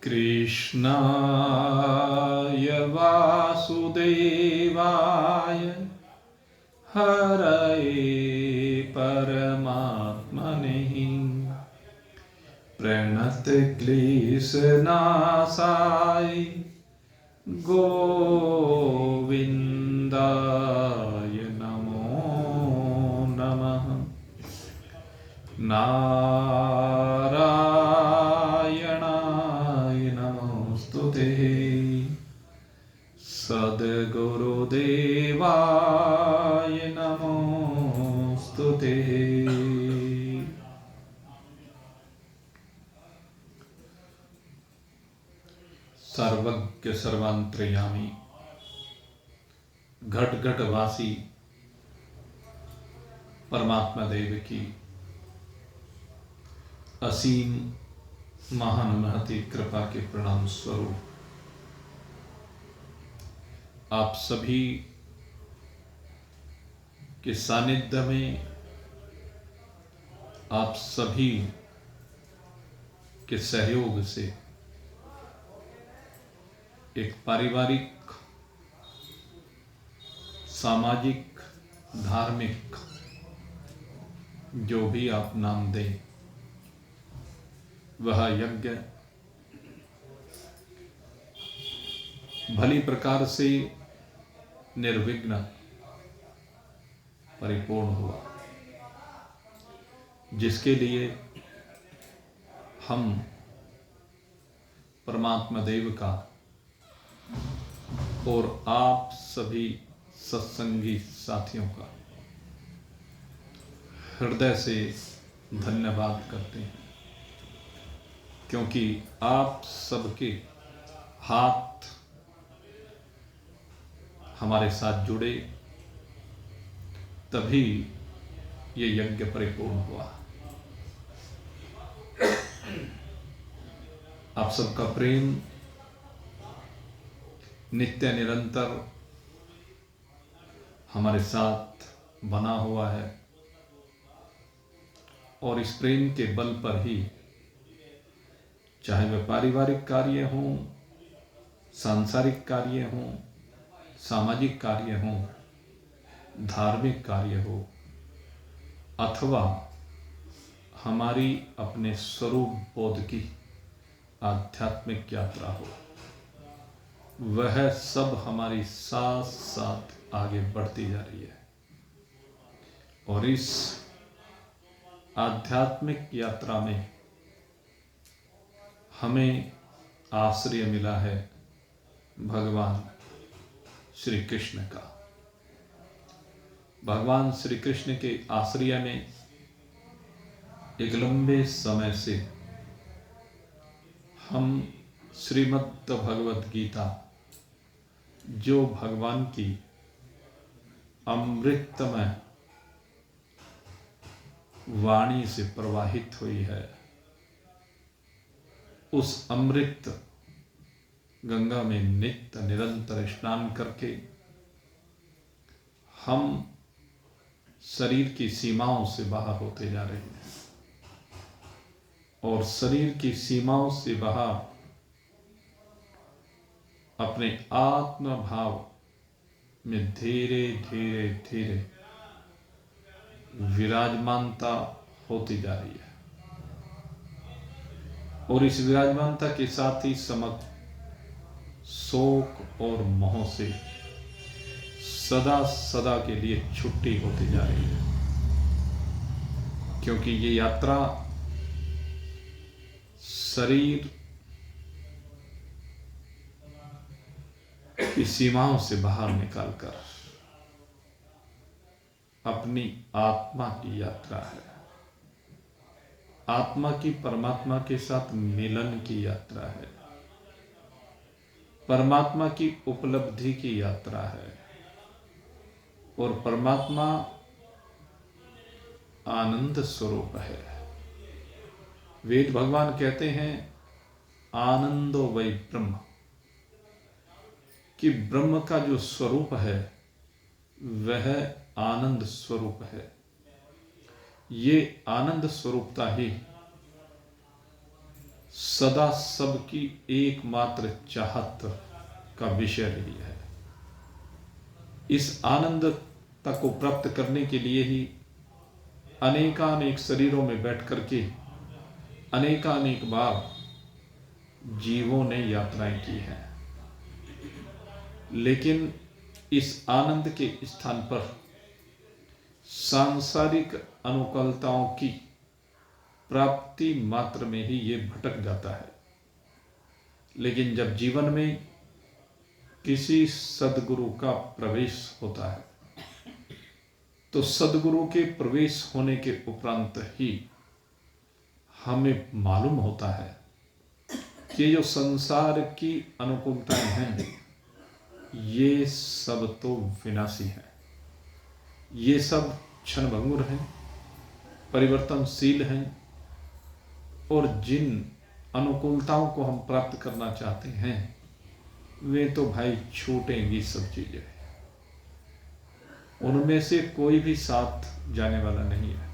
कृष्णाय वासुदेवाय हरये परमात्मने प्रणतक्लेशनाशाय गोविन्दाय नमो नमः। नारायणाय नमोस्तुते सद्गुरुदेवाय नमोस्तुते। सर्वज्ञ सर्वांतर्यामी घट घट वासी परमात्मा देव की असीम महान महती कृपा के प्रणाम स्वरूप आप सभी के सानिध्य में, आप सभी के सहयोग से एक पारिवारिक, सामाजिक, धार्मिक, जो भी आप नाम दें, वह यज्ञ भली प्रकार से निर्विघ्न परिपूर्ण हुआ, जिसके लिए हम परमात्मा देव का और आप सभी सत्संगी साथियों का हृदय से धन्यवाद करते हैं, क्योंकि आप सबके हाथ हमारे साथ जुड़े तभी ये यज्ञ परिपूर्ण हुआ। आप सबका प्रेम नित्य निरंतर हमारे साथ बना हुआ है और इस प्रेम के बल पर ही, चाहे वह पारिवारिक कार्य हों, सांसारिक कार्य हों, सामाजिक कार्य हों, धार्मिक कार्य हो, अथवा हमारी अपने स्वरूप बोध की आध्यात्मिक यात्रा हो, वह सब हमारी साथ साथ आगे बढ़ती जा रही है। और इस आध्यात्मिक यात्रा में हमें आश्रय मिला है भगवान श्री कृष्ण का। भगवान श्री कृष्ण के आश्रय में एक लंबे समय से हम श्रीमद् भगवद गीता, जो भगवान की अमृतमय वाणी से प्रवाहित हुई है, उस अमृत गंगा में नित्य निरंतर स्नान करके हम शरीर की सीमाओं से बाहर होते जा रहे हैं, और शरीर की सीमाओं से बाहर अपने आत्म भाव में धीरे धीरे धीरे विराजमानता होती जा रही है। और इस विराजमानता के साथ ही समग्र शोक और मोह से सदा सदा के लिए छुट्टी होती जा रही है, क्योंकि ये यात्रा शरीर की सीमाओं से बाहर निकालकर अपनी आत्मा की यात्रा है, आत्मा की परमात्मा के साथ मिलन की यात्रा है, परमात्मा की उपलब्धि की यात्रा है। और परमात्मा आनंद स्वरूप है। वेद भगवान कहते हैं आनंदो वै ब्रह्म, कि ब्रह्म का जो स्वरूप है वह आनंद स्वरूप है। ये आनंद स्वरूपता ही सदा सबकी एकमात्र चाहत का विषय रही है। इस आनंदता को प्राप्त करने के लिए ही अनेकानेक शरीरों में बैठ करके अनेकानेक बार जीवों ने यात्राएं की हैं, लेकिन इस आनंद के स्थान पर सांसारिक अनुकूलताओं की प्राप्ति मात्र में ही ये भटक जाता है। लेकिन जब जीवन में किसी सद्गुरु का प्रवेश होता है तो सद्गुरु के प्रवेश होने के उपरांत ही हमें मालूम होता है कि जो संसार की अनुकूलताएं हैं ये सब तो विनाशी हैं, ये सब क्षणभंगुर हैं, परिवर्तनशील हैं, और जिन अनुकूलताओं को हम प्राप्त करना चाहते हैं वे तो भाई छूटेंगी सब चीजें, उनमें से कोई भी साथ जाने वाला नहीं है।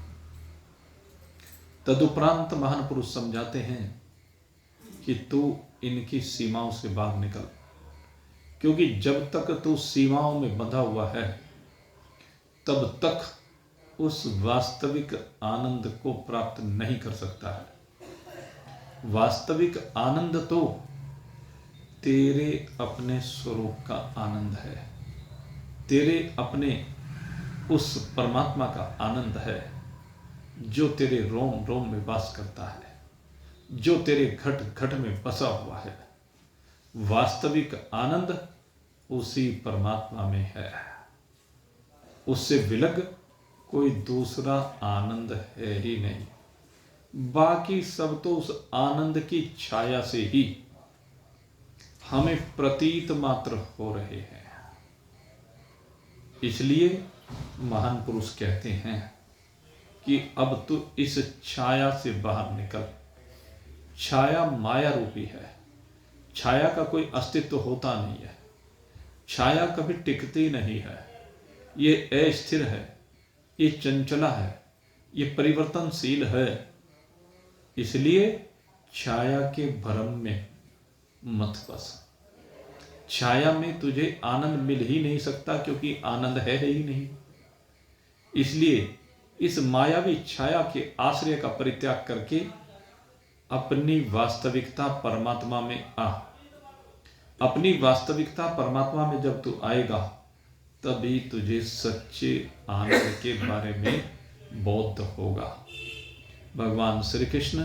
तदुपरांत महान पुरुष समझाते हैं कि तू इनकी सीमाओं से बाहर निकल, क्योंकि जब तक तू सीमाओं में बंधा हुआ है तब तक उस वास्तविक आनंद को प्राप्त नहीं कर सकता है। वास्तविक आनंद तो तेरे अपने स्वरूप का आनंद है, तेरे अपने उस परमात्मा का आनंद है जो तेरे रोम रोम में वास करता है, जो तेरे घट घट में बसा हुआ है। वास्तविक आनंद उसी परमात्मा में है, उससे विलग कोई दूसरा आनंद है ही नहीं। बाकी सब तो उस आनंद की छाया से ही हमें प्रतीत मात्र हो रहे हैं। इसलिए महान पुरुष कहते हैं कि अब तू इस छाया से बाहर निकल। छाया माया रूपी है, छाया का कोई अस्तित्व होता नहीं है, छाया कभी टिकती नहीं है, ये अस्थिर है, ये चंचला है, ये परिवर्तनशील है। इसलिए छाया के भ्रम में मत फंस। छाया में तुझे आनंद मिल ही नहीं सकता, क्योंकि आनंद है ही नहीं। इसलिए इस मायावी छाया के आश्रय का परित्याग करके अपनी वास्तविकता परमात्मा में आ। अपनी वास्तविकता परमात्मा में जब तू आएगा तभी तुझे सच्चे आनंद के बारे में बोध होगा। भगवान श्री कृष्ण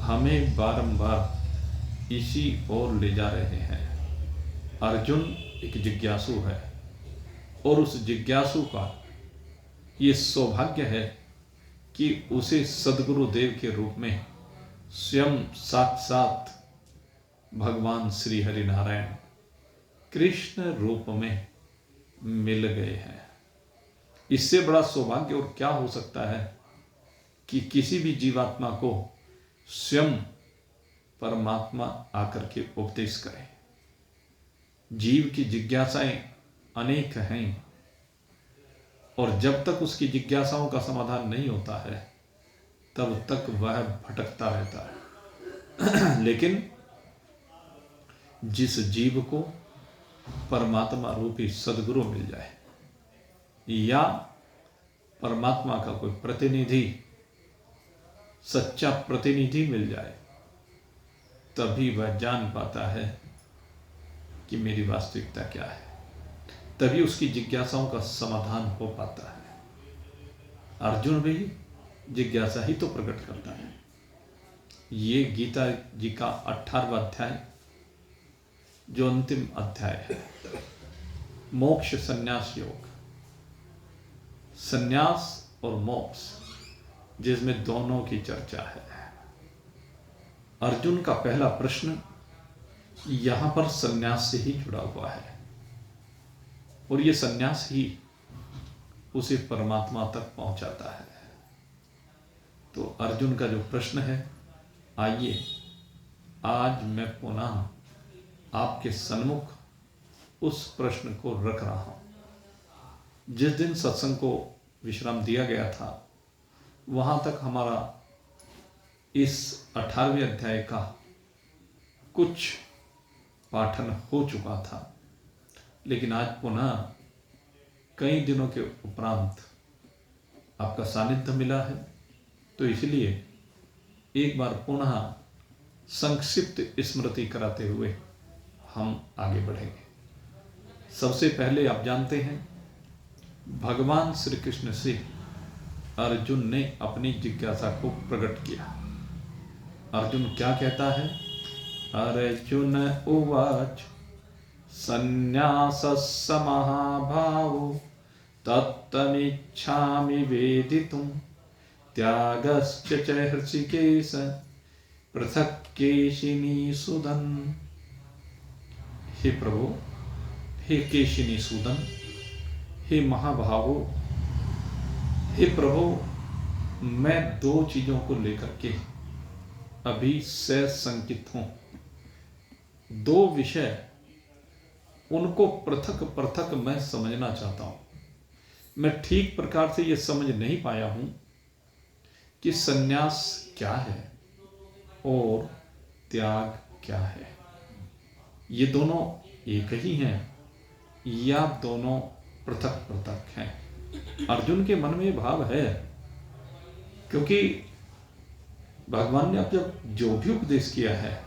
हमें बारंबार इसी ओर ले जा रहे हैं। अर्जुन एक जिज्ञासु है और उस जिज्ञासु का ये सौभाग्य है कि उसे सद्गुरु देव के रूप में स्वयं साक्षात भगवान श्री हरि नारायण कृष्ण रूप में मिल गए हैं। इससे बड़ा सौभाग्य और क्या हो सकता है कि किसी भी जीवात्मा को स्वयं परमात्मा आकर के उपदेश करे। जीव की जिज्ञासाएं अनेक हैं और जब तक उसकी जिज्ञासाओं का समाधान नहीं होता है तब तक वह भटकता रहता है। लेकिन जिस जीव को परमात्मा रूपी सद्गुरु मिल जाए या परमात्मा का कोई प्रतिनिधि, सच्चा प्रतिनिधि मिल जाए, तभी वह जान पाता है कि मेरी वास्तविकता क्या है, तभी उसकी जिज्ञासाओं का समाधान हो पाता है। अर्जुन भी जिज्ञासा ही तो प्रकट करता है। ये गीता जी का 18वां अध्याय जो अंतिम अध्याय है, मोक्ष संन्यास योग, संन्यास और मोक्ष, जिसमें दोनों की चर्चा है। अर्जुन का पहला प्रश्न यहां पर संन्यास से ही जुड़ा हुआ है और ये संन्यास ही उसे परमात्मा तक पहुंचाता है। तो अर्जुन का जो प्रश्न है, आइए आज मैं पुनः आपके सन्मुख उस प्रश्न को रख रहा हूं। जिस दिन सत्संग को विश्राम दिया गया था वहां तक हमारा इस 18वें अध्याय का कुछ पाठन हो चुका था, लेकिन आज पुनः कई दिनों के उपरांत आपका सानिध्य मिला है, तो इसलिए एक बार पुनः संक्षिप्त स्मृति कराते हुए हम आगे बढ़ेंगे। सबसे पहले आप जानते हैं, भगवान श्री कृष्ण से अर्जुन ने अपनी जिज्ञासा को प्रकट किया। अर्जुन क्या कहता है? अर्जुन उवाच संन्यासस्य महाभावो तत्त्वमिच्छामि वेदितुं त्यागश्च च हृषिकेश पृथक् केशिनीसूदन। हे प्रभु, हे केशिनीसूदन, हे महाभावो, हे प्रभु, मैं दो चीजों को लेकर के अभी संकित हूं। दो विषय, उनको पृथक पृथक मैं समझना चाहता हूं। मैं ठीक प्रकार से यह समझ नहीं पाया हूं कि सन्यास क्या है और त्याग क्या है। ये दोनों एक ही हैं या दोनों पृथक पृथक हैं? अर्जुन के मन में ये भाव है, क्योंकि भगवान ने अब जब जो भी उपदेश किया है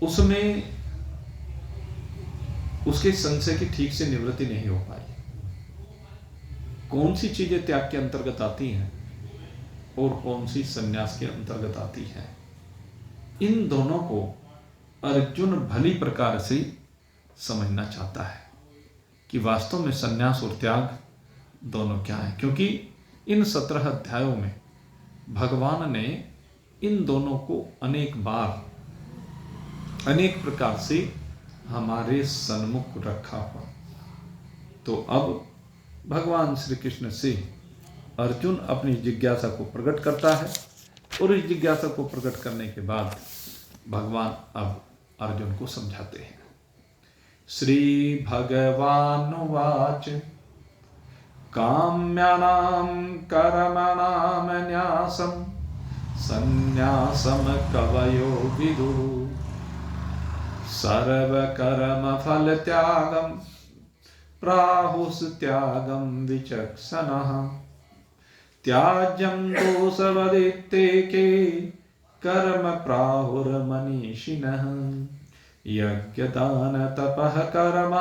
उसमें उसके संशय की ठीक से निवृत्ति नहीं हो पाई। कौन सी चीजें त्याग के अंतर्गत आती हैं और कौन सी संन्यास के अंतर्गत आती हैं, इन दोनों को अर्जुन भली प्रकार से समझना चाहता है कि वास्तव में संन्यास और त्याग दोनों क्या है। क्योंकि इन 17 अध्यायों में भगवान ने इन दोनों को अनेक बार अनेक प्रकार से हमारे सन्मुख रखा हुआ। तो अब भगवान श्री कृष्ण से अर्जुन अपनी जिज्ञासा को प्रकट करता है और इस जिज्ञासा को प्रकट करने के बाद भगवान अब अर्जुन को समझाते हैं। श्री भगवानुवाच काम्यानां कर्मणां न्यासं सन्न्यासं कवयो विदुः सर्वकर्मफलत्यागं प्राहुस्त्यागं विचक्षणः त्याज्यं दोषवदित्तेके कर्म प्राहुर्मनीषिणः यज्ञदान तपः कर्म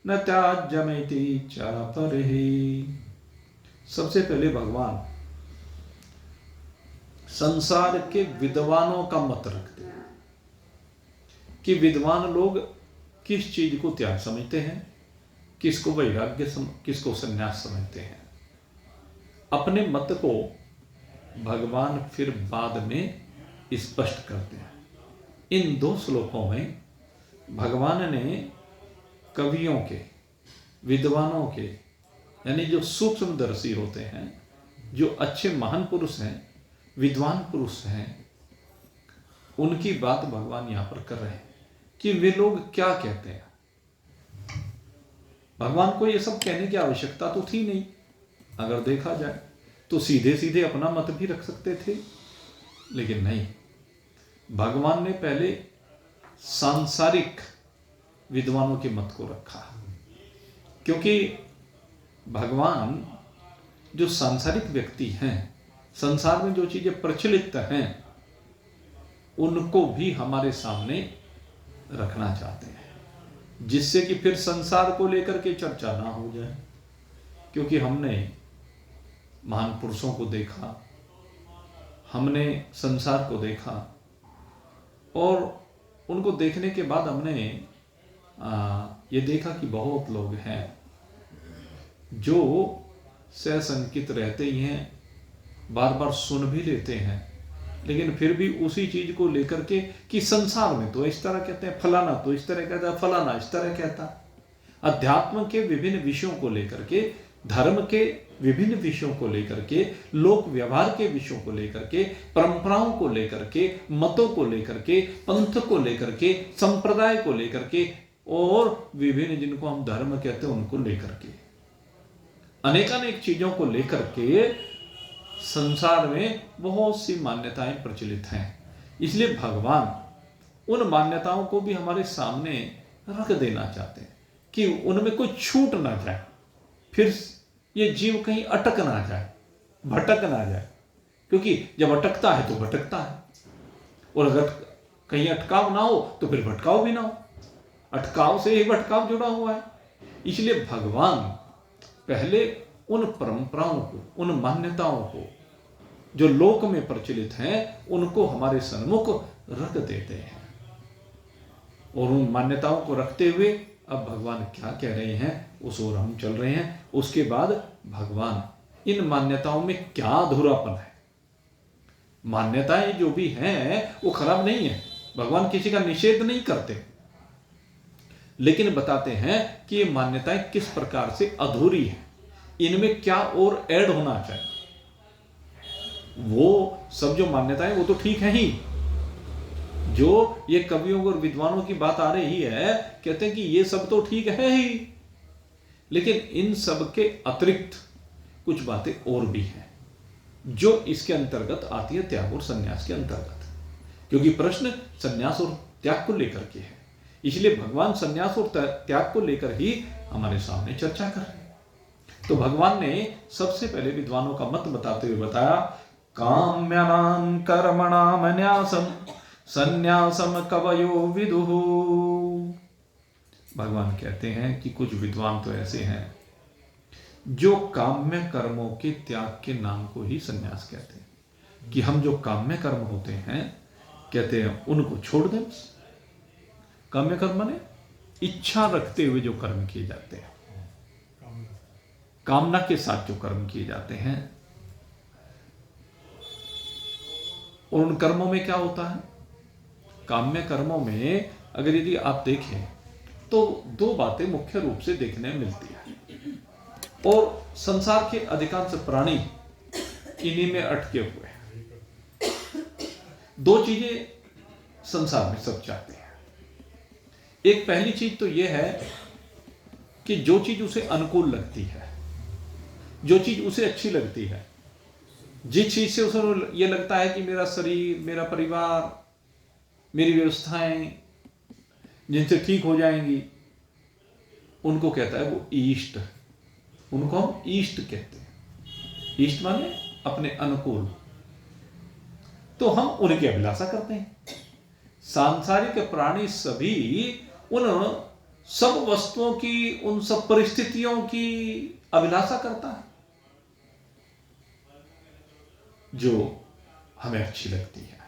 न त्याज्यमिति चापरिहि। सबसे पहले भगवान संसार के विद्वानों का मत रखते हैं कि विद्वान लोग किस चीज को त्याग समझते हैं, किसको वैराग्य किसको संन्यास समझते हैं। अपने मत को भगवान फिर बाद में स्पष्ट करते हैं। इन दो श्लोकों में भगवान ने कवियों के, विद्वानों के, यानी जो सूक्ष्मदर्शी होते हैं, जो अच्छे महान पुरुष हैं, विद्वान पुरुष हैं, उनकी बात भगवान यहां पर कर रहे हैं कि वे लोग क्या कहते हैं। भगवान को ये सब कहने की आवश्यकता तो थी नहीं। अगर देखा जाए तो सीधे सीधे अपना मत भी रख सकते थे, लेकिन नहीं, भगवान ने पहले सांसारिक विद्वानों के मत को रखा। क्योंकि भगवान जो सांसारिक व्यक्ति हैं, संसार में जो चीजें प्रचलित हैं, उनको भी हमारे सामने रखना चाहते हैं, जिससे कि फिर संसार को लेकर के चर्चा ना हो जाए। क्योंकि हमने महान पुरुषों को देखा, हमने संसार को देखा, और उनको देखने के बाद हमने ये देखा कि बहुत लोग हैं जो सशंकित रहते ही हैं, बार बार सुन भी लेते हैं, लेकिन फिर भी उसी चीज को लेकर के कि संसार में तो इस तरह कहते हैं, फलाना तो इस तरह कहता है, फलाना इस तरह कहता। अध्यात्म के विभिन्न विषयों को लेकर के, धर्म के विभिन्न विषयों को लेकर के, लोक व्यवहार के विषयों को लेकर के, परंपराओं को लेकर के, मतों को लेकर के, पंथ को लेकर के, संप्रदाय को लेकर के, और विभिन्न जिनको हम धर्म कहते हैं उनको लेकर के, अनेकानेक चीजों को लेकर के संसार में बहुत सी मान्यताएं प्रचलित हैं, इसलिए भगवान उन मान्यताओं को भी हमारे सामने रख देना चाहते हैं कि उनमें कोई छूट ना जाए, फिर ये जीव कहीं अटक ना जाए, भटक ना जाए। क्योंकि जब अटकता है तो भटकता है, और अगर कहीं अटकाव ना हो तो फिर भटकाव भी ना हो। अटकाव से ही भटकाव जुड़ा हुआ है। इसलिए भगवान पहले उन परंपराओं को, उन मान्यताओं को जो लोक में प्रचलित हैं, उनको हमारे सन्मुख रख देते हैं। और उन मान्यताओं को रखते हुए अब भगवान क्या कह रहे हैं उस ओर हम चल रहे हैं। उसके बाद भगवान इन मान्यताओं में क्या अधूरापन है, मान्यताएं जो भी हैं वो खराब नहीं है, भगवान किसी का निषेध नहीं करते, लेकिन बताते हैं कि ये मान्यताएं किस प्रकार से अधूरी है, इनमें क्या और ऐड होना चाहिए। वो सब जो मान्यताएं वो तो ठीक है ही, जो ये कवियों और विद्वानों की बात आ रही है, कहते हैं कि ये सब तो ठीक है ही, लेकिन इन सब के अतिरिक्त कुछ बातें और भी हैं जो इसके अंतर्गत आती है, त्याग और संन्यास के अंतर्गत। क्योंकि प्रश्न संन्यास और त्याग को लेकर के है, इसलिए भगवान संन्यास और त्याग को लेकर ही हमारे सामने चर्चा कर रहे हैं। तो भगवान ने सबसे पहले विद्वानों का मत बताते हुए बताया, काम्यानां कर्मणां न्यासम संन्यासम कवयो विदुः। भगवान कहते हैं कि कुछ विद्वान तो ऐसे हैं जो काम्य कर्मों के त्याग के नाम को ही संन्यास कहते हैं, कि हम जो काम्य कर्म होते हैं, कहते हैं उनको छोड़ दें। काम्य कर्म माने इच्छा रखते हुए जो कर्म किए जाते हैं, कामना के साथ जो कर्म किए जाते हैं। और उन कर्मों में क्या होता है, काम्य कर्मों में अगर यदि आप देखें तो दो बातें मुख्य रूप से देखने में मिलती है, और संसार के अधिकांश प्राणी इन्हीं में अटके हुए हैं। दो चीजें संसार में सब चाहते हैं। एक पहली चीज तो यह है कि जो चीज उसे अनुकूल लगती है, जो चीज उसे अच्छी लगती है, जिस चीज से उसे यह लगता है कि मेरा शरीर, मेरा परिवार, मेरी व्यवस्थाएं जिनसे ठीक हो जाएंगी, उनको कहता है वो ईष्ट। उनको हम ईष्ट कहते हैं। ईष्ट माने अपने अनुकूल। तो हम उनकी अभिलाषा करते हैं। सांसारिक प्राणी सभी उन सब वस्तुओं की, उन सब परिस्थितियों की अभिलाषा करता है जो हमें अच्छी लगती है।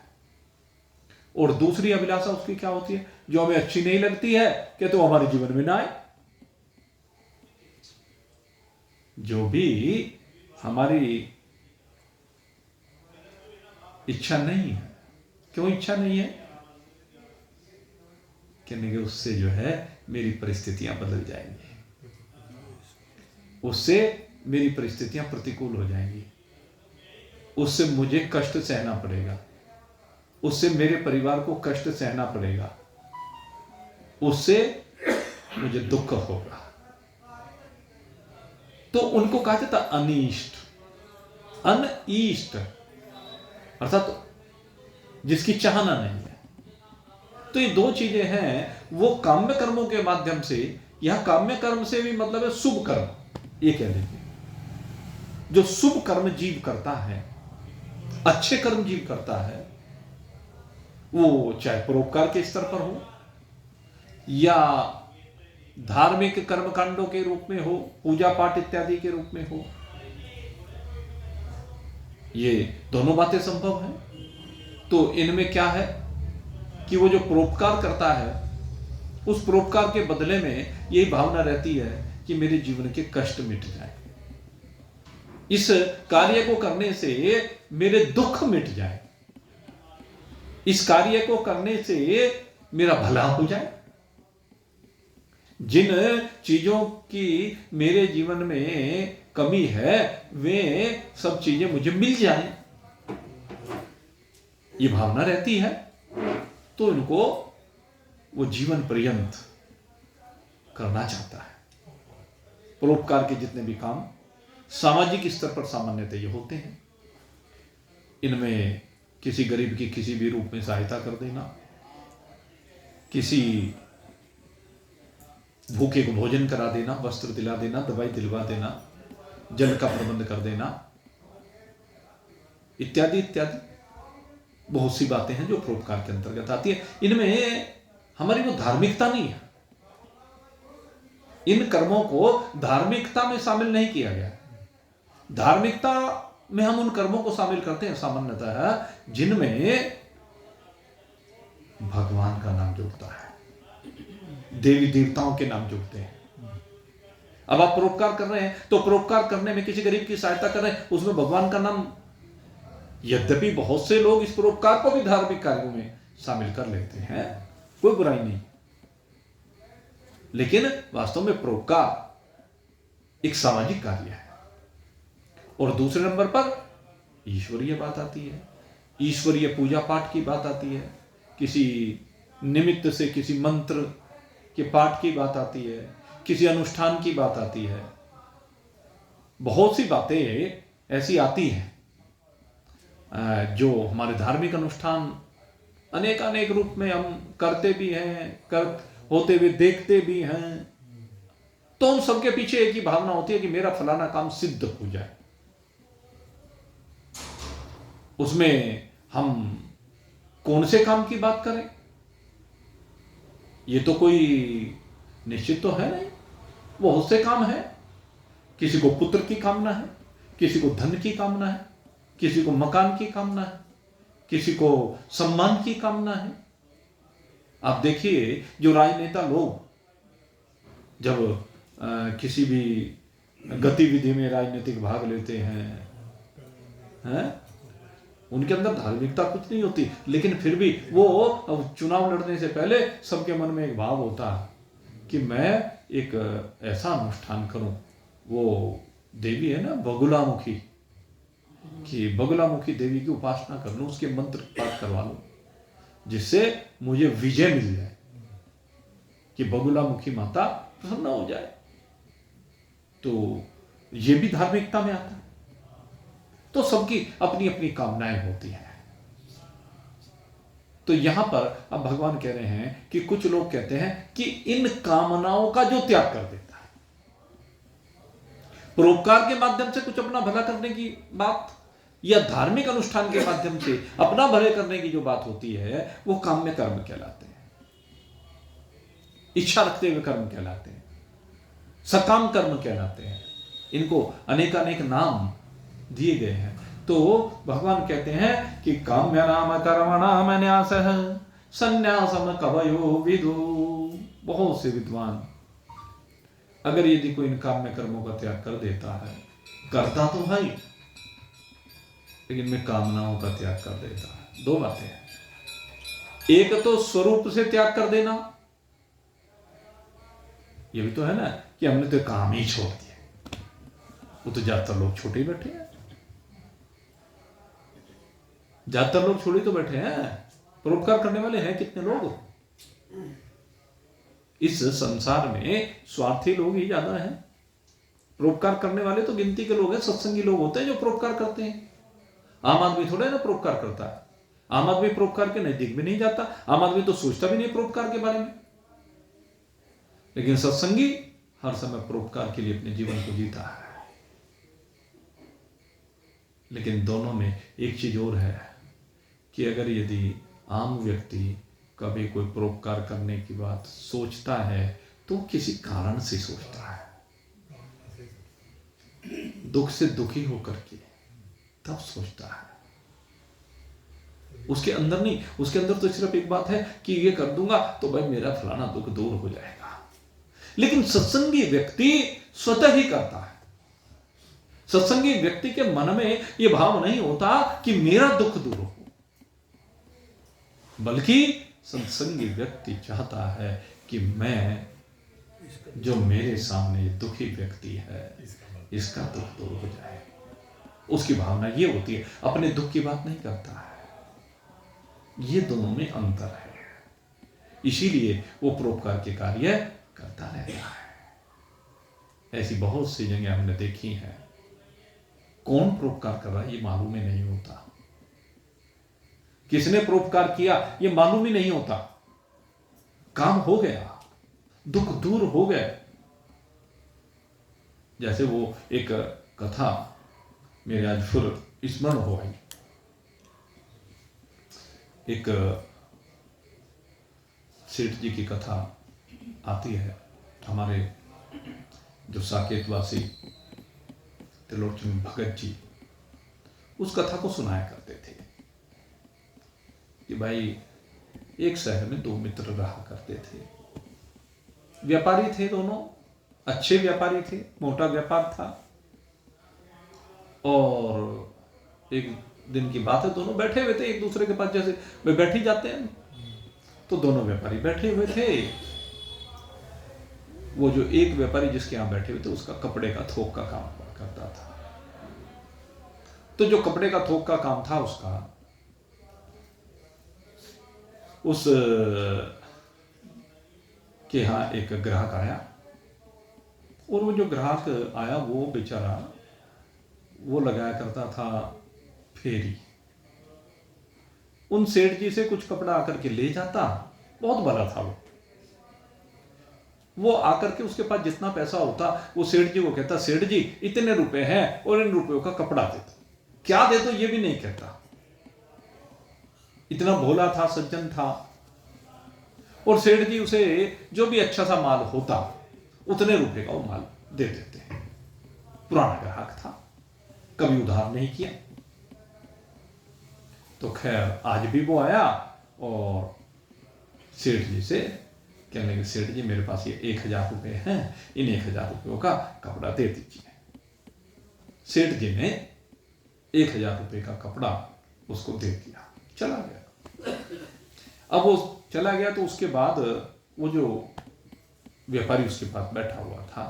और दूसरी अभिलाषा उसकी क्या होती है, जो हमें अच्छी नहीं लगती है, कि तो हमारे जीवन में ना आए। जो भी हमारी इच्छा नहीं है, क्यों इच्छा नहीं है, कहने के उससे जो है मेरी परिस्थितियां बदल जाएंगी, उससे मेरी परिस्थितियां प्रतिकूल हो जाएंगी, उससे मुझे कष्ट सहना पड़ेगा, उससे मेरे परिवार को कष्ट सहना पड़ेगा, उससे मुझे दुख होगा। तो उनको कहा जाता अनिष्ट, अनईष्ट, अर्थात जिसकी चाहना नहीं है। तो ये दो चीजें हैं, वो काम्य कर्मों के माध्यम से, यहां काम्य कर्म से भी मतलब है शुभ कर्म, ये कह लीजिए। जो शुभ कर्म जीव करता है, अच्छे कर्म जीव करता है, वो चाहे परोपकार के स्तर पर हो या धार्मिक कर्मकांडों के रूप में हो, पूजा पाठ इत्यादि के रूप में हो, ये दोनों बातें संभव हैं। तो इनमें क्या है कि वो जो परोपकार करता है, उस परोपकार के बदले में यही भावना रहती है कि मेरे जीवन के कष्ट मिट जाए, इस कार्य को करने से मेरे दुख मिट जाए, इस कार्य को करने से मेरा भला हो जाए, जिन चीजों की मेरे जीवन में कमी है वे सब चीजें मुझे मिल जाएं, ये भावना रहती है। तो इनको वो जीवन पर्यंत करना चाहता है। परोपकार के जितने भी काम सामाजिक स्तर पर सामान्यतः ये होते हैं, इनमें किसी गरीब की किसी भी रूप में सहायता कर देना, किसी भूखे को भोजन करा देना, वस्त्र दिला देना, दवाई दिलवा देना, जल का प्रबंध कर देना, इत्यादि इत्यादि बहुत सी बातें हैं जो परोपकार के अंतर्गत आती है। इनमें हमारी वो धार्मिकता नहीं है, इन कर्मों को धार्मिकता में शामिल नहीं किया गया। धार्मिकता में हम उन कर्मों को शामिल करते हैं सामान्यतः जिनमें भगवान का नाम जुड़ता है, देवी देवताओं के नाम जुड़ते हैं। अब आप परोपकार कर रहे हैं तो परोपकार करने में किसी गरीब की सहायता कर रहे हैं, उसमें भगवान का नाम, यद्यपि बहुत से लोग इस परोपकार को भी धार्मिक कार्यों में शामिल कर लेते हैं, कोई बुराई नहीं, लेकिन वास्तव में परोपकार एक सामाजिक कार्य है। और दूसरे नंबर पर ईश्वरीय बात आती है, ईश्वरीय पूजा पाठ की बात आती है, किसी निमित्त से किसी मंत्र के पाठ की बात आती है, किसी अनुष्ठान की बात आती है। बहुत सी बातें ऐसी आती हैं जो हमारे धार्मिक अनुष्ठान अनेक अनेक रूप में हम करते भी हैं, होते हुए देखते भी हैं, तो उन सबके पीछे एक ही भावना होती है कि मेरा फलाना काम सिद्ध हो जाए। उसमें हम कौन से काम की बात करें, ये तो कोई निश्चित तो है नहीं, बहुत से काम है। किसी को पुत्र की कामना है, किसी को धन की कामना है, किसी को मकान की कामना है, किसी को सम्मान की कामना है। आप देखिए जो राजनेता लोग जब किसी भी गतिविधि में राजनीतिक भाग लेते हैं, उनके अंदर धार्मिकता कुछ नहीं होती, लेकिन फिर भी वो चुनाव लड़ने से पहले सबके मन में एक भाव होता है कि मैं एक ऐसा अनुष्ठान करूं, वो देवी है ना बगुलामुखी, कि बगुलामुखी देवी की उपासना कर लूं, उसके मंत्र पाठ करवा लूं, जिससे मुझे विजय मिल जाए, कि बगुलामुखी माता प्रसन्न हो जाए। तो ये भी धार्मिकता में आता है। तो सबकी अपनी अपनी कामनाएं होती हैं। तो यहां पर अब भगवान कह रहे हैं कि कुछ लोग कहते हैं कि इन कामनाओं का जो त्याग कर देता है, परोपकार के माध्यम से कुछ अपना भला करने की बात या धार्मिक अनुष्ठान के माध्यम से अपना भले करने की जो बात होती है, वो काम्य कर्म कहलाते हैं, इच्छा रखते हुए कर्म कहलाते हैं, सकाम कर्म कहलाते हैं। इनको अनेकानेक नाम दिए गए हैं। तो भगवान कहते हैं कि काम्य नाम कर्मणाम न्यासः संन्यासम कवयो विदु। बहुत से विद्वान अगर यदि कोई इन काम्य कर्मों का त्याग कर देता है, करता तो है, लेकिन मैं कामनाओं का त्याग कर देता है। दो बातें हैं, एक तो स्वरूप से त्याग कर देना, ये भी तो है ना कि हमने तो काम ही छोड़ दिया। वो तो ज्यादातर लोग छोटे ही बैठे हैं, ज्यादातर लोग छोड़े तो बैठे हैं। परोपकार करने वाले हैं कितने लोग? इस संसार में स्वार्थी लोग ही ज्यादा हैं। परोपकार करने वाले तो गिनती के लोग हैं, सत्संगी लोग होते हैं जो परोपकार करते हैं। आम आदमी थोड़ा ना परोपकार करता है, आम आदमी परोपकार के नजदीक भी नहीं जाता, आम आदमी तो सोचता भी नहीं परोपकार के बारे में। लेकिन सत्संगी हर समय परोपकार के लिए अपने जीवन को जीता है। लेकिन दोनों में एक चीज और है कि अगर यदि आम व्यक्ति कभी कोई परोपकार करने की बात सोचता है तो किसी कारण से सोचता है, दुख से दुखी होकर के तब सोचता है। उसके अंदर नहीं, उसके अंदर तो सिर्फ एक बात है कि ये कर दूंगा तो भाई मेरा फलाना दुख दूर हो जाएगा। लेकिन सत्संगी व्यक्ति स्वतः ही करता है। सत्संगी व्यक्ति के मन में यह भाव नहीं होता कि मेरा दुख दूर हो, बल्कि सत्संगी व्यक्ति चाहता है कि मैं, जो मेरे सामने दुखी व्यक्ति है, इसका दुख दूर हो जाए। उसकी भावना ये होती है, अपने दुख की बात नहीं करता है। ये दोनों में अंतर है, इसीलिए वो परोपकार के कार्य करता रहता है। ऐसी बहुत सी जगह हमने देखी हैं, कौन परोपकार कर रहा है ये मालूम ही नहीं होता, किसने परोपकार किया ये मालूम ही नहीं होता। काम हो गया, दुख दूर हो गए। जैसे वो एक कथा मेरे आज फिर स्मरण हो आई। एक सेठ जी की कथा आती है। हमारे जो साकेतवासी त्रिलोचन भगत जी उस कथा को सुनाया करते थे कि भाई एक शहर में दो मित्र रहा करते थे। व्यापारी थे दोनों, अच्छे व्यापारी थे, मोटा व्यापार था। और एक दिन की बात है, दोनों बैठे हुए थे एक दूसरे के पास, जैसे वे बैठ ही जाते हैं। तो दोनों व्यापारी बैठे हुए थे। वो जो एक व्यापारी जिसके यहां बैठे हुए थे उसका कपड़े का थोक का काम करता था। तो जो कपड़े का थोक का काम था उसका, उस के यहां एक ग्राहक आया। और वो जो ग्राहक आया वो बेचारा वो लगाया करता था फेरी। उन सेठ जी से कुछ कपड़ा आकर के ले जाता, बहुत भला था वो आकर के उसके पास जितना पैसा होता वो सेठ जी को कहता, सेठ जी इतने रुपए हैं और इन रुपयों का कपड़ा दे दो। क्या दे दो ये भी नहीं कहता। इतना भोला था, सज्जन था। और सेठ जी उसे जो भी अच्छा सा माल होता उतने रुपए का वो माल दे देते हैं। पुराना ग्राहक था, कभी उधार नहीं किया। तो खैर आज भी वो आया और सेठ जी से कहने लगे, सेठ जी मेरे पास ये 1000 रुपए हैं, इन 1000 रुपयों का कपड़ा दे दीजिए। सेठ जी ने 1000 रुपए का कपड़ा उसको दे दिया, चला गया। अब वो चला गया तो उसके बाद वो जो व्यापारी उसके पास बैठा हुआ था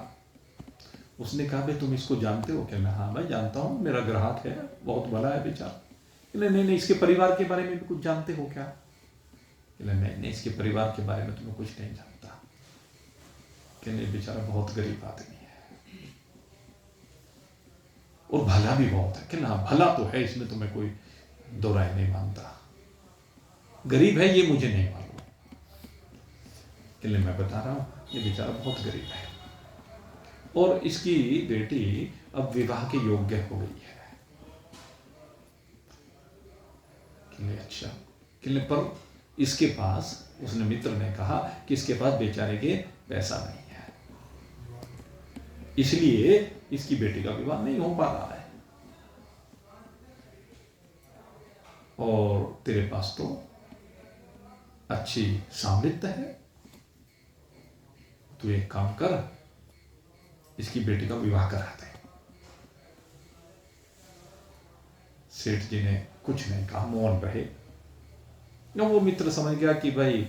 उसने कहा, भाई तुम इसको जानते हो? कहना हाँ भाई जानता हूँ, मेरा ग्राहक है, बहुत भला है बेचारा। नहीं, इसके परिवार के बारे में भी कुछ जानते हो क्या? नहीं, इसके परिवार के बारे में तुम्हें कुछ नहीं जानता। कहने बेचारा बहुत गरीब आदमी है और भला भी बहुत है। कहना भला तो है, इसमें तुम्हें कोई दो राय नहीं मानता। गरीब है ये मुझे नहीं मालूम। कहने मैं बता रहा हूं ये बेचारा बहुत गरीब है और इसकी बेटी अब विवाह के योग्य हो गई है। कहने अच्छा। कहने पर इसके पास, उसने मित्र ने कहा कि इसके पास बेचारे के पैसा नहीं है, इसलिए इसकी बेटी का विवाह नहीं हो पा रहा है। और तेरे पास तो अच्छी सामर्थ्य है, तू एक काम कर, इसकी बेटी का विवाह करा दे। सेठ जी ने कुछ नहीं कहा, मौन रहे। वो मित्र समझ गया कि भाई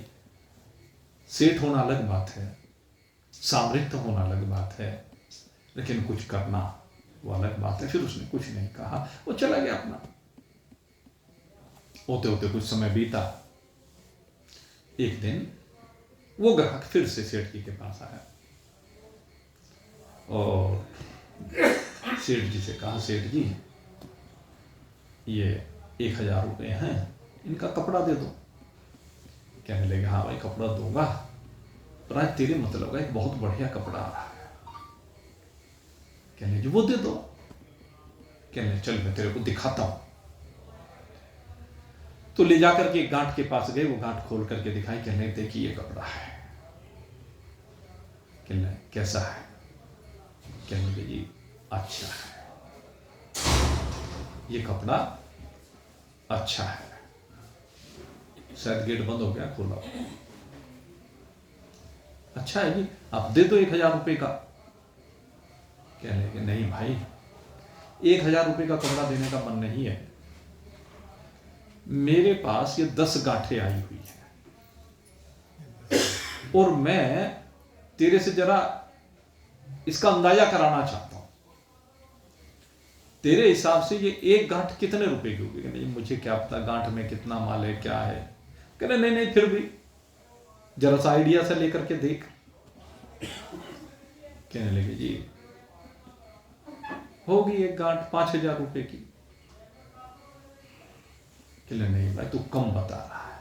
सेठ होना अलग बात है, सामर्थ्य होना अलग बात है, लेकिन कुछ करना वो अलग बात है। फिर उसने कुछ नहीं कहा, वो चला गया अपना। होते होते कुछ समय बीता। एक दिन वो ग्राहक फिर से सेठ जी के पास आया और सेठ जी से कहा, सेठ जी ये 1000 रुपए हैं, इनका कपड़ा दे दो। कहने लगे हाँ भाई कपड़ा दूंगा, पर आज तेरे मतलब का एक बहुत बढ़िया कपड़ा आ रहा है। कहने जी वो दे दो। कहने चल मैं तेरे को दिखाता हूं। तो ले जाकर के एक गांठ के पास गए, वो गांठ खोल करके दिखाई। कहने देखिए ये कपड़ा है। कहने कैसा है? कहने लगे जी अच्छा है, ये कपड़ा अच्छा है। शायद गेट बंद हो गया, खोला। अच्छा है जी, आप दे दो 1000 रुपए का। कहने लगे नहीं भाई, 1000 रुपए का कपड़ा देने का मन नहीं है, मेरे पास ये 10 गांठें आई हुई है और मैं तेरे से जरा इसका अंदाजा कराना चाहता हूं। तेरे हिसाब से ये एक गांठ कितने रुपए की होगी? नहीं मुझे क्या पता गांठ में कितना माल है, क्या है। कहने नहीं फिर भी जरा सा आइडिया से लेकर के देख। कहने लगे जी होगी एक गांठ 5000 रुपए की। कहले नहीं भाई तू कम बता रहा है।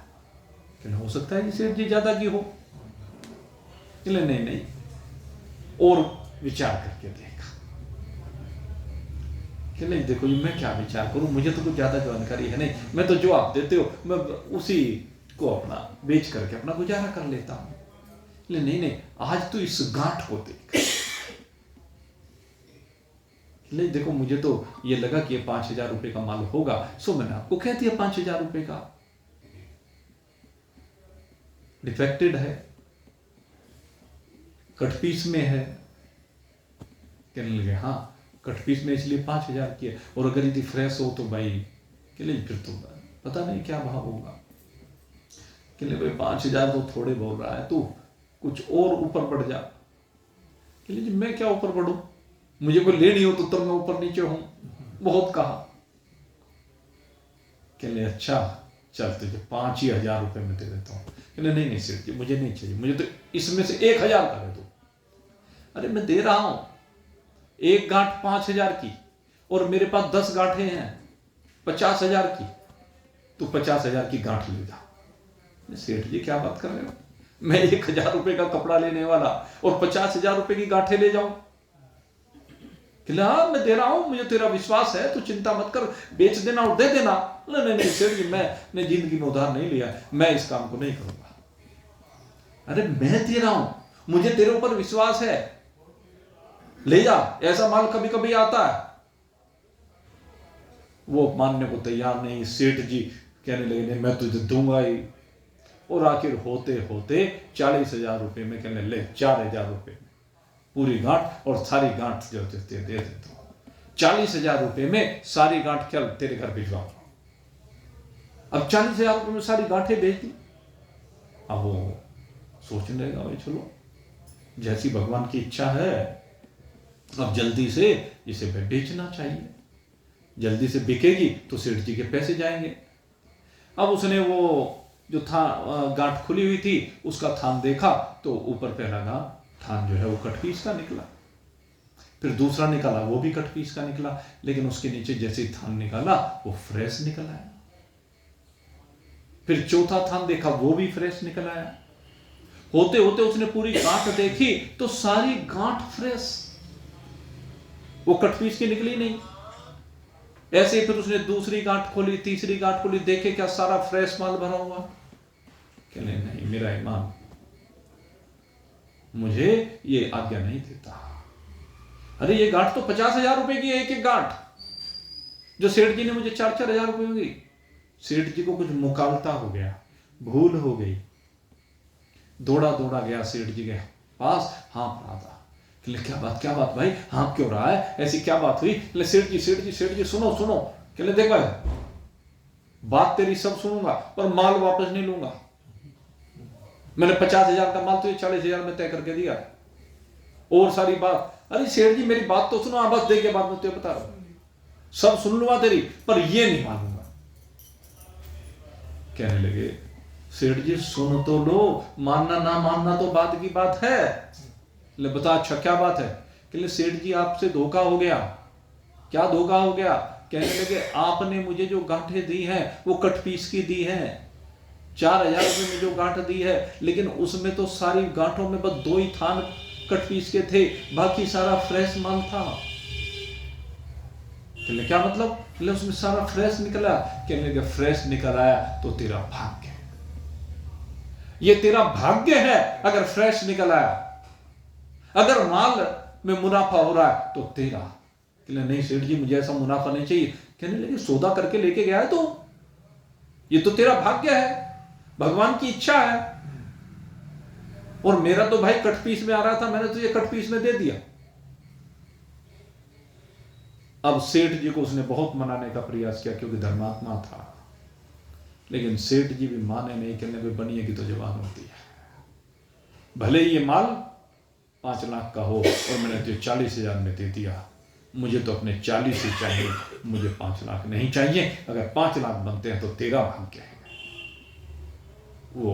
कहले हो सकता है कि सेठ जी ज्यादा की हो। कहले नहीं नहीं और विचार करके देखा। कहले देखो ये मैं क्या विचार करूं, मुझे तो कुछ ज्यादा जानकारी है नहीं, मैं तो जो आप देते हो मैं उसी को अपना बेच करके अपना गुजारा कर लेता हूं। कहले नहीं नहीं आज तो इस गांठ को देख। नहीं देखो मुझे तो ये लगा कि ये 5,000 रुपए का माल होगा, सो मैंने आपको कह दिया 5,000 रुपए का। डिफेक्टेड है, कट पीस में है। कहने लगे हाँ कट पीस में इसलिए 5,000 की है, और अगर यदि फ्रेश हो तो भाई कहले फिर तो पता नहीं क्या भाव होगा। कहले भाई 5,000 तो थोड़े बोल रहा है, तू कुछ और ऊपर बढ़ जा। कहले जी मैं क्या ऊपर बढ़ूं, मुझे कोई लेनी हो तो मैं ऊपर नीचे हूं, बहुत कहा। कहले अच्छा चल तुझे 5,000 रुपए में दे देता हूं। कहले नहीं नहीं सेठ जी मुझे नहीं चाहिए, मुझे तो इसमें से 1,000 का दे दो। अरे मैं दे रहा हूं, एक गांठ 5,000 की और मेरे पास 10 गांठें हैं 50,000 की, तू 50,000 की गांठ ले जा। सेठ जी क्या बात कर रहे हो, मैं 1,000 रुपए का कपड़ा लेने वाला और 50,000 रुपए की गांठें ले जाऊं। कहले हाँ मैं दे रहा हूं, मुझे तेरा विश्वास है, तू चिंता मत कर, बेच देना और दे देना। नहीं नहीं सेठ जी मैंने जिंदगी में उधार नहीं लिया, मैं इस काम को नहीं करूंगा। अरे मैं दे रहा हूं, मुझे तेरे ऊपर विश्वास है, ले जा, ऐसा माल कभी कभी आता है। वो मानने को तैयार नहीं। सेठ जी कहने लगे नहीं मैं तुझे दूंगा ही। और आखिर होते होते 40,000 रुपए में कहने ले 4,000 रुपए में पूरी गांठ और सारी गांठ जो दे देता हूं। 40,000 रुपए में सारी गांठ क्या तेरे घर भिजवा। अब 40,000 रुपए में सारी गांठें भेज दी। अब वो सोचने लगा भाई चलो जैसी भगवान की इच्छा है, अब जल्दी से इसे बेचना चाहिए, जल्दी से बिकेगी तो सेठ जी के पैसे जाएंगे। अब उसने वो जो था गांठ खुली हुई थी उसका थान देखा तो ऊपर पहला थान जो है वो कट पीस का निकला। फिर दूसरा निकाला वो भी कट पीस का निकला, लेकिन उसके नीचे जैसे ही थान निकाला वो फ्रेश निकल आया। फिर चौथा थान देखा वो भी फ्रेश निकल आया। होते होते उसने पूरी गांठ देखी तो सारी गांठ फ्रेश, वो कट पीस की निकली नहीं। ऐसे ही फिर उसने दूसरी गांठ खोली, तीसरी गांठ खोली, देखे क्या सारा फ्रेश माल भरा हुआ। कहने नहीं मेरा ईमान मुझे ये आज्ञा नहीं देता। अरे ये गांठ तो 50,000 रुपए की है एक एक गांठ, जो सेठ जी ने मुझे 4,000 रुपए होगी। सेठ जी को कुछ मुकालता हो गया, भूल हो गई, दौड़ा दौड़ा गया सेठ जी के पास, हाँफ रहा था। क्या बात भाई हाँफ क्यों रहा है, ऐसी क्या बात हुई। सेठ जी सुनो सुनो। कहले देख भाई बात तेरी सब सुनूंगा पर माल वापस नहीं लूंगा। मैंने 50,000 का माल तुझे 40,000 में तय करके दिया, और सारी बात। अरे सेठ जी मेरी बात तो सुनो, बस देख के बाद में तुझे बता रहा हूं, सब सुन लूंगा तेरी पर ये नहीं मानूंगा। कहने लगे सेठ जी सुन तो लो, मानना ना मानना तो बात की बात है। ले बता अच्छा क्या बात है। कहले सेठ जी आपसे धोखा हो गया। क्या धोखा हो गया। कहने लगे आपने मुझे जो गांठें दी हैं वो कट पीस की दी हैं, 4,000 रुपए में जो गांठ दी है, लेकिन उसमें तो सारी गांठों में बस 2 ही थान कट पीस के थे, बाकी सारा फ्रेश माल था। कहले क्या मतलब। कहले उसमें सारा फ्रेश निकला। कहने लगे फ्रेश निकल आया तो तेरा भाग्य, ये तेरा भाग्य है अगर फ्रेश निकल आया। अगर माल में मुनाफा हो रहा है तो तेरा। कहले नहीं सेठ जी मुझे ऐसा मुनाफा नहीं चाहिए। कहने लगे सौदा करके लेके गया है तो ये तो तेरा भाग्य है, भगवान की इच्छा है, और मेरा तो भाई कट पीस में आ रहा था, मैंने तुझे कट पीस में दे दिया। अब सेठ जी को उसने बहुत मनाने का प्रयास किया क्योंकि धर्मात्मा था, लेकिन सेठ जी भी माने नहीं। कहने पे बनिए की तो जवान होती है, भले ही ये माल 5 लाख का हो और मैंने तुझे 40,000 में दे दिया, मुझे तो अपने 40 ही चाहिए, मुझे 5 लाख नहीं चाहिए। अगर 5 लाख बनते हैं तो तेरा भाग्य है। वो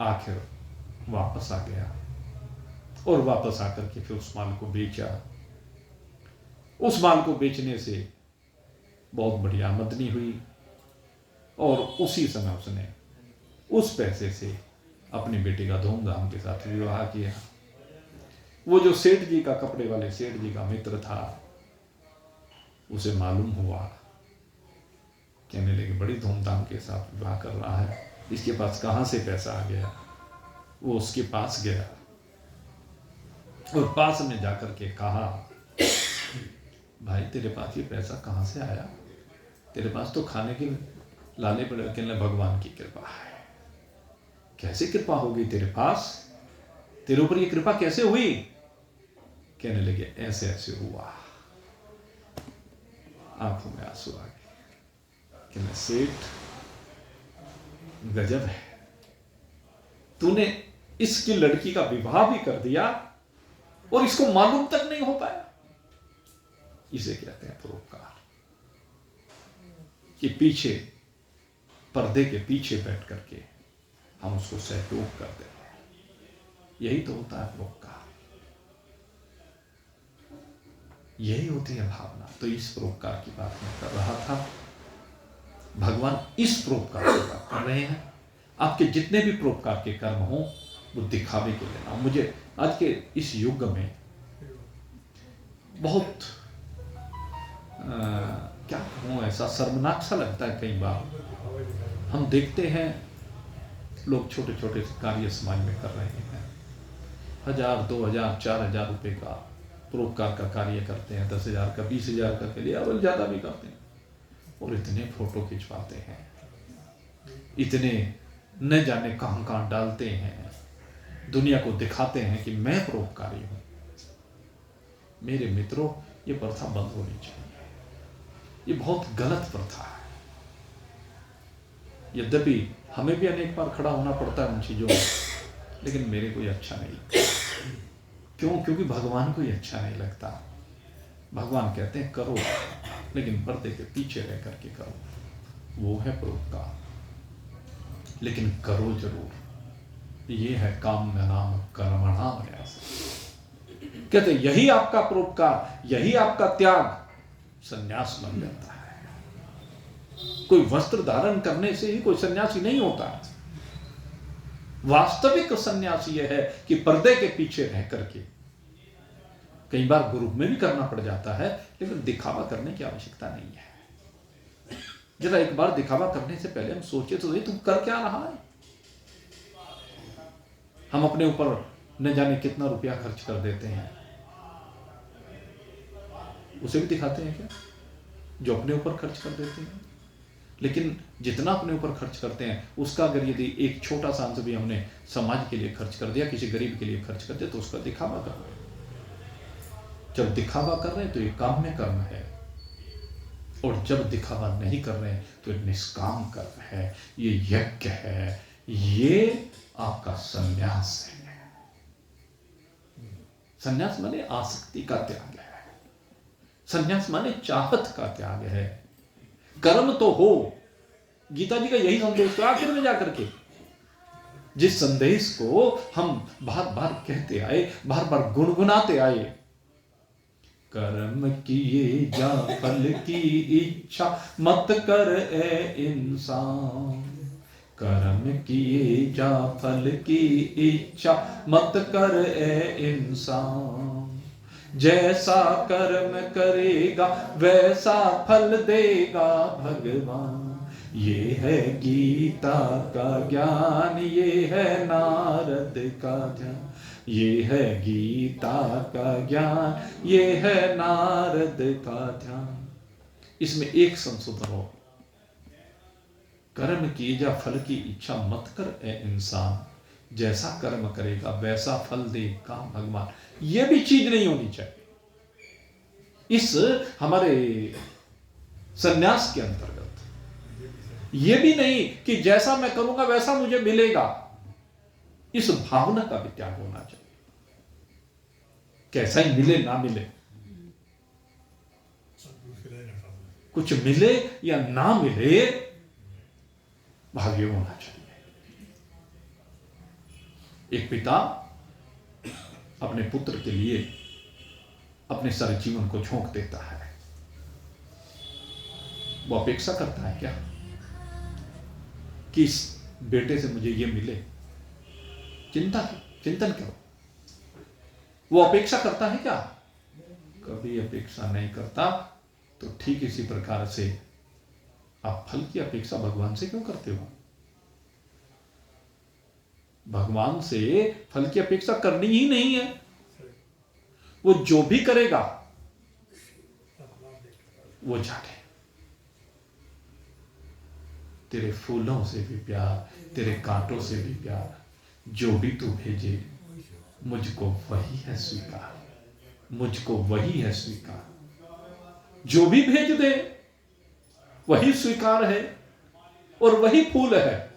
आखिर वापस आ गया और वापस आकर के फिर उस माल को बेचा। उस माल को बेचने से बहुत बड़ी आमदनी हुई। और उसी समय उसने उस पैसे से अपनी बेटी का धूमधाम के साथ विवाह किया। वो जो सेठ जी का, कपड़े वाले सेठ जी का मित्र था, उसे मालूम हुआ, कहने लगे बड़ी धूमधाम के साथ विवाह कर रहा है, इसके पास कहाँ से पैसा आ गया। वो उसके पास गया और पास में जाकर के कहा, भाई तेरे पास ये पैसा कहाँ से आया, तेरे पास तो खाने के लाने पड़े। कहने भगवान की कृपा है। कैसे कृपा होगी तेरे पास, तेरे ऊपर ये कृपा कैसे हुई। कहने लगे ऐसे ऐसे हुआ। आंखों में आंसू आ गए। कहने सेठ गजब है, तूने इसकी लड़की का विवाह भी कर दिया और इसको मालूम तक नहीं हो पाया। इसे कहते हैं परोपकार, कि पीछे, पर्दे के पीछे बैठ करके हम उसको सहयोग कर देते हैं। यही तो होता है परोपकार, यही होती है भावना। तो इस परोपकार की बात मैं कर रहा था। भगवान इस परोपकार की बात कर रहे हैं। आपके जितने भी परोपकार के कर्म हो वो दिखावे के लिए ना। मुझे आज के इस युग में बहुत क्या कहूँ, ऐसा शर्मनाक सा लगता है। कई बार हम देखते हैं लोग छोटे छोटे कार्य समाज में कर रहे हैं, 1000, 2000, 4000 रुपए का परोपकार का कार्य करते हैं, 10,000 का, 20,000 का के लिए, और ज़्यादा भी करते हैं, और इतने फोटो खिंचवाते हैं, इतने न जाने कहाँ कहाँ डालते हैं, दुनिया को दिखाते हैं कि मैं परोपकारी हूँ। मेरे मित्रों, ये प्रथा बंद होनी चाहिए। ये बहुत गलत प्रथा है। यद्यपि हमें भी अनेक बार खड़ा होना पड़ता है उन चीजों में, लेकिन मेरे को ये अच्छा नहीं लगता। क्यों? क्योंकि भगवान को ये अच्छा नहीं लगता। भगवान कहते हैं करो, लेकिन पर्दे के पीछे रह करके करो, वो है परोपकार। लेकिन करो जरूर। ये है काम्यनाम कर्मणाम न्यास। कहते यही आपका परोपकार, यही आपका त्याग सन्यास बन जाता है। कोई वस्त्र धारण करने से ही कोई सन्यासी नहीं होता। वास्तविक सन्यासी यह है कि पर्दे के पीछे रह करके, कई बार ग्रुप में भी करना पड़ जाता है, लेकिन दिखावा करने की आवश्यकता नहीं है। जरा एक बार दिखावा करने से पहले हम सोचे तो तुम कर क्या रहा है। हम अपने ऊपर न जाने कितना रुपया खर्च कर देते हैं, उसे भी दिखाते हैं क्या? जो अपने ऊपर खर्च कर देते हैं। लेकिन जितना अपने ऊपर खर्च करते हैं, उसका अगर यदि एक छोटा सा अंश भी हमने समाज के लिए खर्च कर दिया, किसी गरीब के लिए खर्च कर दिया, तो उसका दिखावा कर रहे हैं। जब दिखावा कर रहे हैं तो ये काम्य कर्म है, और जब दिखावा नहीं कर रहे हैं तो ये निष्काम कर्म है, ये यज्ञ है, ये आपका संन्यास है। संन्यास माने आसक्ति का त्याग है, संन्यास माने चाहत का त्याग है। कर्म तो हो, गीता जी का यही संदेश तो आखिर में जाकर के, जिस संदेश को हम बार बार कहते आए, बार बार गुनगुनाते आए, कर्म किए जा फल की इच्छा मत कर ए इंसान, कर्म किए जा फल की इच्छा मत कर ए इंसान, जैसा कर्म करेगा वैसा फल देगा भगवान। ये है गीता का ज्ञान, ये है नारद का ध्यान, ये है गीता का ज्ञान, ये है नारद का ध्यान। इसमें एक संशोधन हो, कर्म किए जा फल की इच्छा मत कर ए इंसान, जैसा कर्म करेगा वैसा फल देगा भगवान। ये भी चीज नहीं होनी चाहिए इस हमारे सन्यास के अंतर्गत। ये भी नहीं कि जैसा मैं करूंगा वैसा मुझे मिलेगा, इस भावना का भी त्याग होना चाहिए। कैसा ही मिले ना मिले, कुछ मिले या ना मिले, भाग्य होना चाहिए। एक पिता अपने पुत्र के लिए अपने सारे जीवन को झोंक देता है। वो अपेक्षा करता है क्या? कि इस बेटे से मुझे ये मिले, चिंतन करो। वो अपेक्षा करता है क्या? कभी अपेक्षा नहीं करता। तो ठीक इसी प्रकार से आप फल की अपेक्षा भगवान से क्यों करते हो? भगवान से फल की अपेक्षा करनी ही नहीं है। वो जो भी करेगा वो जाने। तेरे फूलों से भी प्यार, तेरे कांटों से भी प्यार, जो भी तू भेजे मुझको वही है स्वीकार, मुझको वही है स्वीकार। जो भी भेज दे वही स्वीकार है और वही फूल है,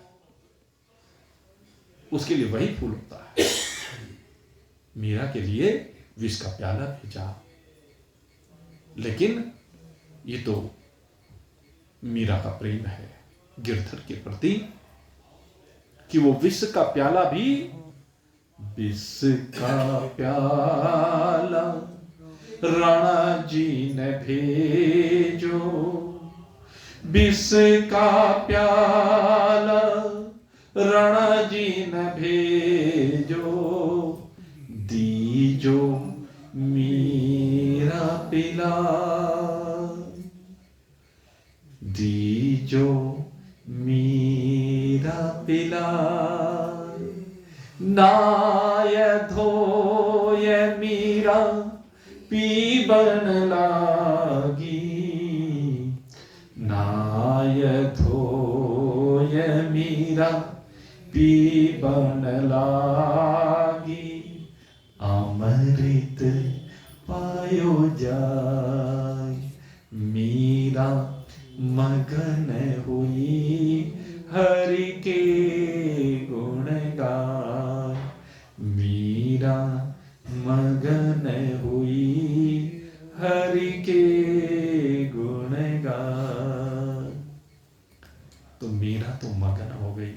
उसके लिए वही फूल होता है। मीरा के लिए विष का प्याला भेजा, लेकिन ये तो मीरा का प्रेम है गिरधर के प्रति कि वो विष का प्याला भी, विष का प्याला राणा जी ने भेजो, विष का प्याला राणा जी ने भेजो, दीजो मीरा पिला, दीजो मीरा पिला, नाय धोय मीरा पीबन लागी, नाय धोय मीरा पीबन लागी, अमृत पायो जाय, मीरा मगन हुई हरि के गुण गाय, मीरा मगन हुई हरि के गुण गाय। तो मीरा तो मगन हो गई,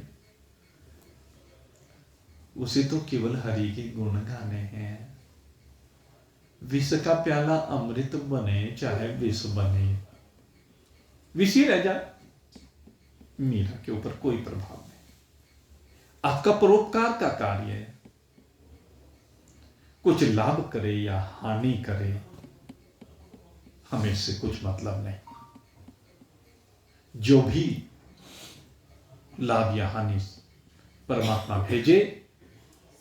उसे तो केवल हरि के गुण गाने हैं। विष का प्याला अमृत बने चाहे विष बने, विष ही रह जाए, मीरा के ऊपर कोई प्रभाव नहीं। आपका परोपकार का कार्य है, कुछ लाभ करे या हानि करे हमें इससे कुछ मतलब नहीं। जो भी लाभ या हानि परमात्मा भेजे,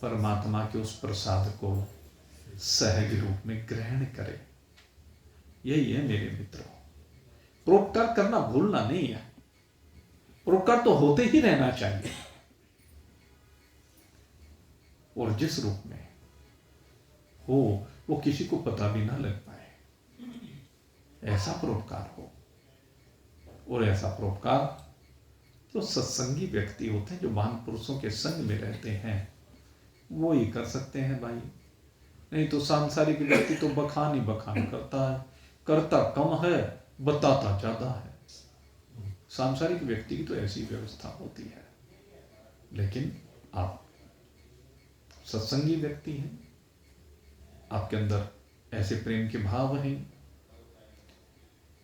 परमात्मा के उस प्रसाद को सहज रूप में ग्रहण करे। यही है मेरे मित्रों, परोपकार करना भूलना नहीं है। परोपकार तो होते ही रहना चाहिए, और जिस रूप में हो वो किसी को पता भी ना लग पाए, ऐसा परोपकार हो। और ऐसा परोपकार तो सत्संगी व्यक्ति होते हैं, जो महान पुरुषों के संग में रहते हैं, वो ही कर सकते हैं भाई। नहीं तो सांसारिक व्यक्ति तो बखान ही बखान करता है, करता कम है बताता ज्यादा है। सांसारिक व्यक्ति की तो ऐसी व्यवस्था होती है। लेकिन आप सत्संगी व्यक्ति हैं, आपके अंदर ऐसे प्रेम के भाव हैं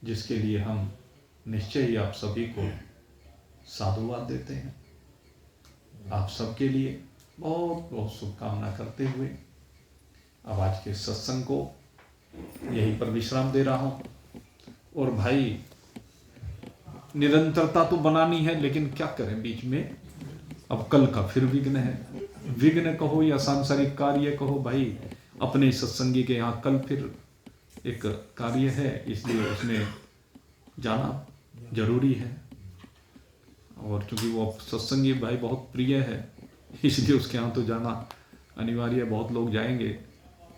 जिसके लिए हम निश्चय ही आप सभी को साधुवाद देते हैं। आप सबके लिए बहुत बहुत शुभकामना करते हुए अब आज के सत्संग को यहीं पर विश्राम दे रहा हूं। और भाई निरंतरता तो बनानी है, लेकिन क्या करें, बीच में अब कल का फिर विघ्न है। विघ्न कहो या सांसारिक कार्य कहो, भाई अपने सत्संगी के यहाँ कल फिर एक कार्य है, इसलिए उसमें जाना जरूरी है। और चूंकि वो सत्संगी भाई बहुत प्रिय है, इसलिए उसके यहाँ तो जाना अनिवार्य है, बहुत लोग जाएंगे।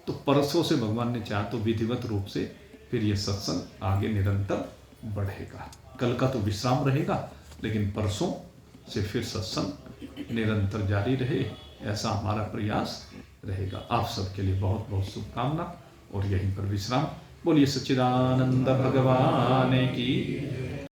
तो परसों से भगवान ने चाहा तो विधिवत रूप से फिर ये सत्संग आगे निरंतर बढ़ेगा। कल का तो विश्राम रहेगा, लेकिन परसों से फिर सत्संग निरंतर जारी रहे, ऐसा हमारा प्रयास रहेगा। आप सबके लिए बहुत बहुत शुभकामना और यहीं पर विश्राम। बोलिए सच्चिदानंद भगवान की।